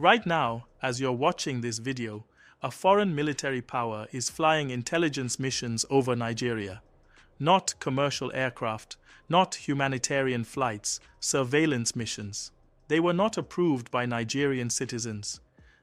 Right now, as you're watching this video, a foreign military power is flying intelligence missions over Nigeria. Not commercial aircraft, not humanitarian flights, surveillance missions. They were not approved by Nigerian citizens.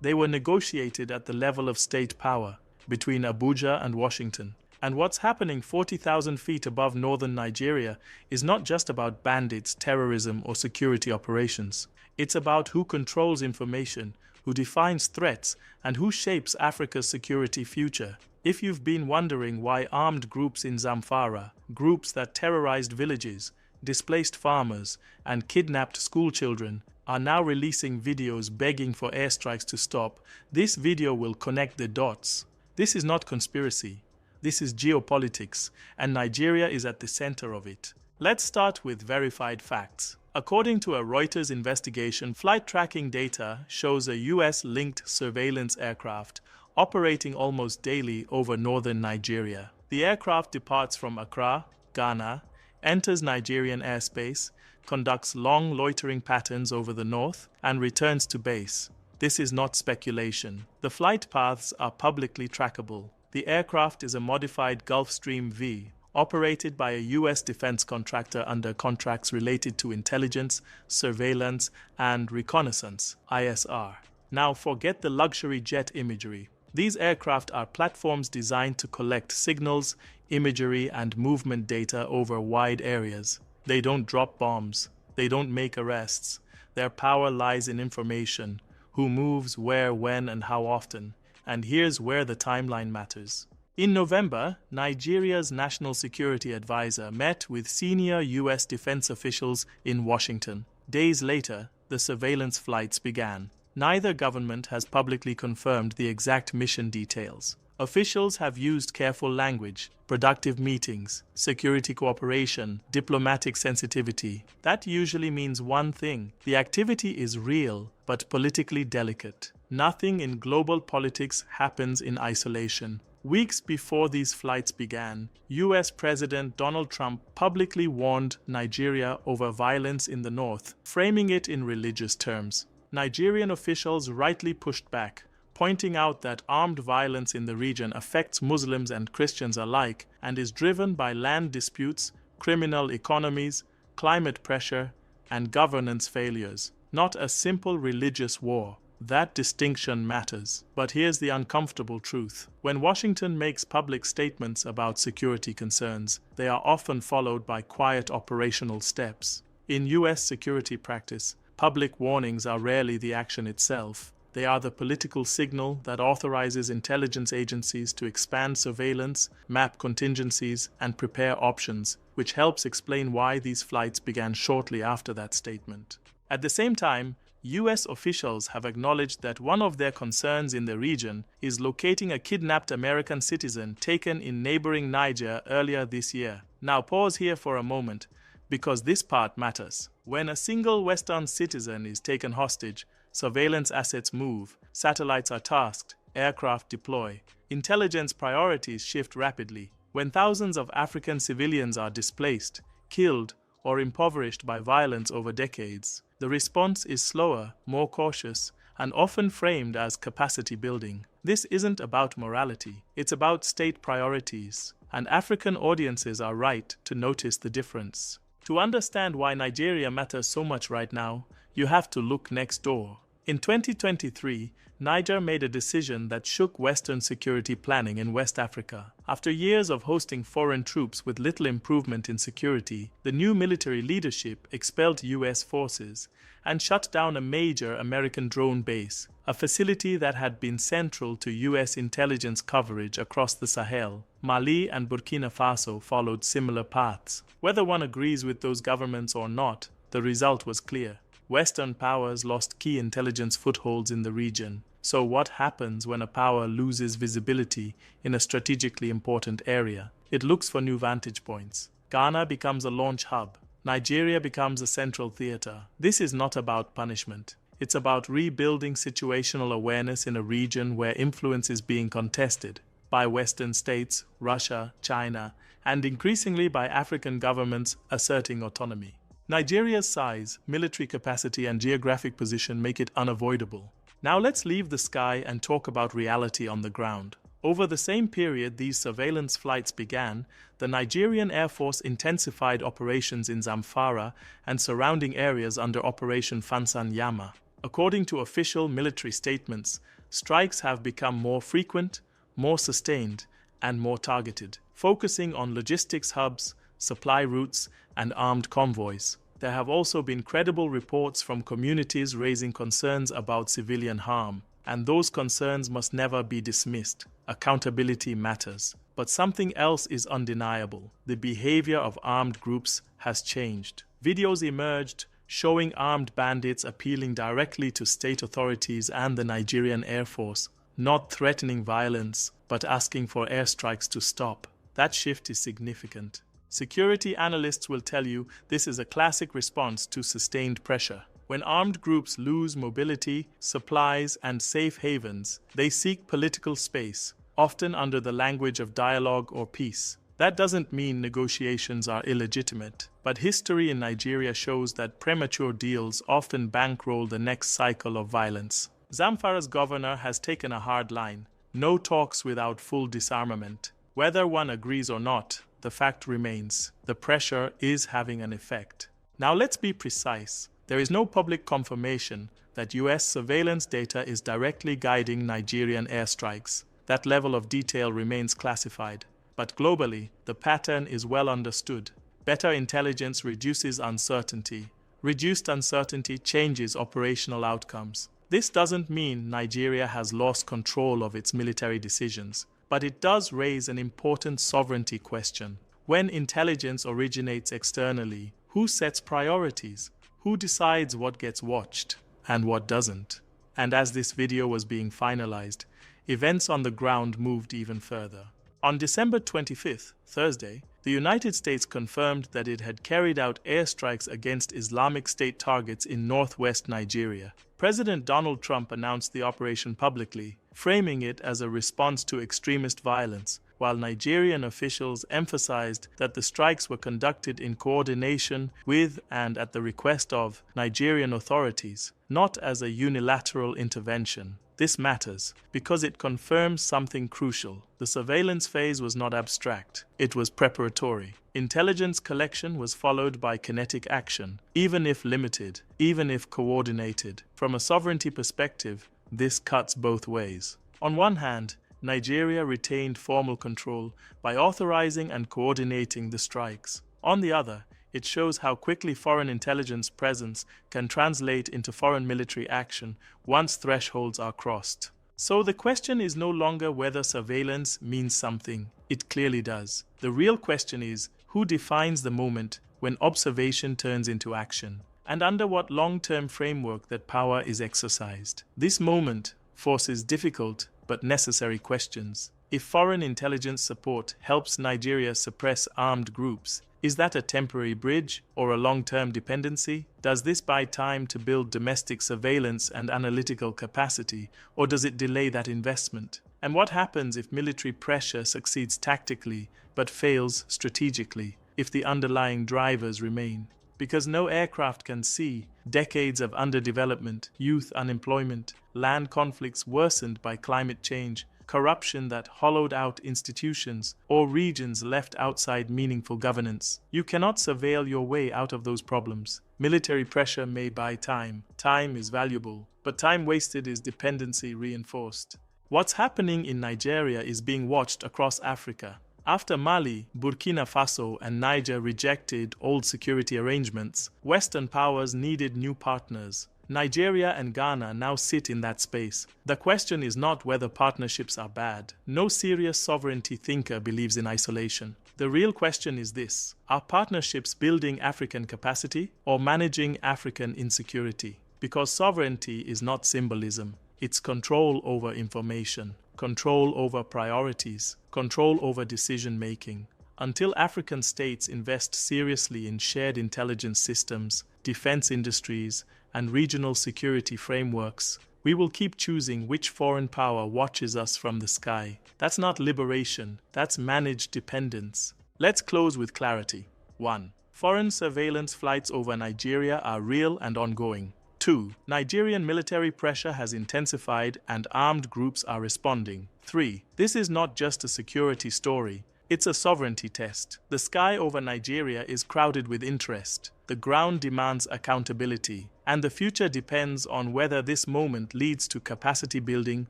They were negotiated at the level of state power between Abuja and Washington. And what's happening 40,000 feet above northern Nigeria is not just about bandits, terrorism, or security operations. It's about who controls information, who defines threats, and who shapes Africa's security future. If you've been wondering why armed groups in Zamfara, groups that terrorized villages, displaced farmers, and kidnapped schoolchildren, are now releasing videos begging for airstrikes to stop, this video will connect the dots. This is not conspiracy. This is geopolitics, and Nigeria is at the center of it. Let's start with verified facts. According to a Reuters investigation, flight tracking data shows a US-linked surveillance aircraft operating almost daily over northern Nigeria. The aircraft departs from Accra, Ghana, enters Nigerian airspace, conducts long loitering patterns over the north, and returns to base. This is not speculation. The flight paths are publicly trackable. The aircraft is a modified Gulfstream V, operated by a US defense contractor under contracts related to intelligence, surveillance, and reconnaissance (ISR). Now forget the luxury jet imagery. These aircraft are platforms designed to collect signals, imagery, and movement data over wide areas. They don't drop bombs. They don't make arrests. Their power lies in information: who moves, where, when, and how often. And here's where the timeline matters. In November, Nigeria's National Security Advisor met with senior US defense officials in Washington. Days later, the surveillance flights began. Neither government has publicly confirmed the exact mission details. Officials have used careful language: productive meetings, security cooperation, diplomatic sensitivity. That usually means one thing: the activity is real, but politically delicate. Nothing in global politics happens in isolation. Weeks before these flights began, US President Donald Trump publicly warned Nigeria over violence in the north, framing it in religious terms. Nigerian officials rightly pushed back, pointing out that armed violence in the region affects Muslims and Christians alike and is driven by land disputes, criminal economies, climate pressure, and governance failures, not a simple religious war. That distinction matters. But here's the uncomfortable truth. When Washington makes public statements about security concerns, they are often followed by quiet operational steps. In US security practice, public warnings are rarely the action itself. They are the political signal that authorizes intelligence agencies to expand surveillance, map contingencies, and prepare options, which helps explain why these flights began shortly after that statement. At the same time, US officials have acknowledged that one of their concerns in the region is locating a kidnapped American citizen taken in neighboring Niger earlier this year. Now pause here for a moment, because this part matters. When a single Western citizen is taken hostage, surveillance assets move, satellites are tasked, aircraft deploy. Intelligence priorities shift rapidly. When thousands of African civilians are displaced, killed, or impoverished by violence over decades, the response is slower, more cautious, and often framed as capacity building. This isn't about morality, it's about state priorities, and African audiences are right to notice the difference. To understand why Nigeria matters so much right now, you have to look next door. In 2023, Niger made a decision that shook Western security planning in West Africa. After years of hosting foreign troops with little improvement in security, the new military leadership expelled US forces and shut down a major American drone base, a facility that had been central to US intelligence coverage across the Sahel. Mali and Burkina Faso followed similar paths. Whether one agrees with those governments or not, the result was clear. Western powers lost key intelligence footholds in the region. So what happens when a power loses visibility in a strategically important area? It looks for new vantage points. Ghana becomes a launch hub. Nigeria becomes a central theater. This is not about punishment. It's about rebuilding situational awareness in a region where influence is being contested by Western states, Russia, China, and increasingly by African governments asserting autonomy. Nigeria's size, military capacity, and geographic position make it unavoidable. Now let's leave the sky and talk about reality on the ground. Over the same period these surveillance flights began, the Nigerian Air Force intensified operations in Zamfara and surrounding areas under Operation Fansan Yama. According to official military statements, strikes have become more frequent, more sustained, and more targeted, focusing on logistics hubs, supply routes, and armed convoys. There have also been credible reports from communities raising concerns about civilian harm, and those concerns must never be dismissed. Accountability matters. But something else is undeniable. The behavior of armed groups has changed. Videos emerged showing armed bandits appealing directly to state authorities and the Nigerian Air Force, not threatening violence, but asking for airstrikes to stop. That shift is significant. Security analysts will tell you this is a classic response to sustained pressure. When armed groups lose mobility, supplies, and safe havens, they seek political space, often under the language of dialogue or peace. That doesn't mean negotiations are illegitimate, but history in Nigeria shows that premature deals often bankroll the next cycle of violence. Zamfara's governor has taken a hard line: no talks without full disarmament. Whether one agrees or not, the fact remains, the pressure is having an effect. Now let's be precise. There is no public confirmation that US surveillance data is directly guiding Nigerian airstrikes. That level of detail remains classified. But globally, the pattern is well understood. Better intelligence reduces uncertainty. Reduced uncertainty changes operational outcomes. This doesn't mean Nigeria has lost control of its military decisions, but it does raise an important sovereignty question. When intelligence originates externally, who sets priorities? Who decides what gets watched and what doesn't? And as this video was being finalized, events on the ground moved even further. On December 25th, Thursday, the United States confirmed that it had carried out airstrikes against Islamic State targets in northwest Nigeria. President Donald Trump announced the operation publicly, framing it as a response to extremist violence, while Nigerian officials emphasized that the strikes were conducted in coordination with and at the request of Nigerian authorities, not as a unilateral intervention. This matters because it confirms something crucial. The surveillance phase was not abstract, it was preparatory. Intelligence collection was followed by kinetic action, even if limited, even if coordinated. From a sovereignty perspective, this cuts both ways. On one hand, Nigeria retained formal control by authorizing and coordinating the strikes. On the other, it shows how quickly foreign intelligence presence can translate into foreign military action once thresholds are crossed. So the question is no longer whether surveillance means something. It clearly does. The real question is, who defines the moment when observation turns into action, and under what long-term framework that power is exercised? This moment forces difficult but necessary questions. If foreign intelligence support helps Nigeria suppress armed groups, is that a temporary bridge or a long-term dependency? Does this buy time to build domestic surveillance and analytical capacity, or does it delay that investment? And what happens if military pressure succeeds tactically but fails strategically, if the underlying drivers remain? Because no aircraft can see decades of underdevelopment, youth unemployment, land conflicts worsened by climate change, corruption that hollowed out institutions, or regions left outside meaningful governance. You cannot surveil your way out of those problems. Military pressure may buy time. Time is valuable, but time wasted is dependency reinforced. What's happening in Nigeria is being watched across Africa. After Mali, Burkina Faso, and Niger rejected old security arrangements, Western powers needed new partners. Nigeria and Ghana now sit in that space. The question is not whether partnerships are bad. No serious sovereignty thinker believes in isolation. The real question is this: are partnerships building African capacity or managing African insecurity? Because sovereignty is not symbolism. It's control over information, control over priorities, control over decision-making. Until African states invest seriously in shared intelligence systems, defense industries, and regional security frameworks, we will keep choosing which foreign power watches us from the sky. That's not liberation, that's managed dependence. Let's close with clarity. 1. Foreign surveillance flights over Nigeria are real and ongoing. 2. Nigerian military pressure has intensified and armed groups are responding. 3. This is not just a security story, it's a sovereignty test. The sky over Nigeria is crowded with interest. The ground demands accountability, and the future depends on whether this moment leads to capacity building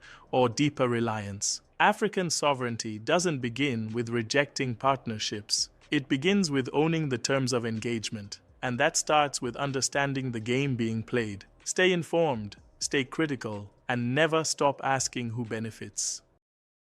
or deeper reliance. African sovereignty doesn't begin with rejecting partnerships. It begins with owning the terms of engagement, and that starts with understanding the game being played. Stay informed, stay critical, and never stop asking who benefits.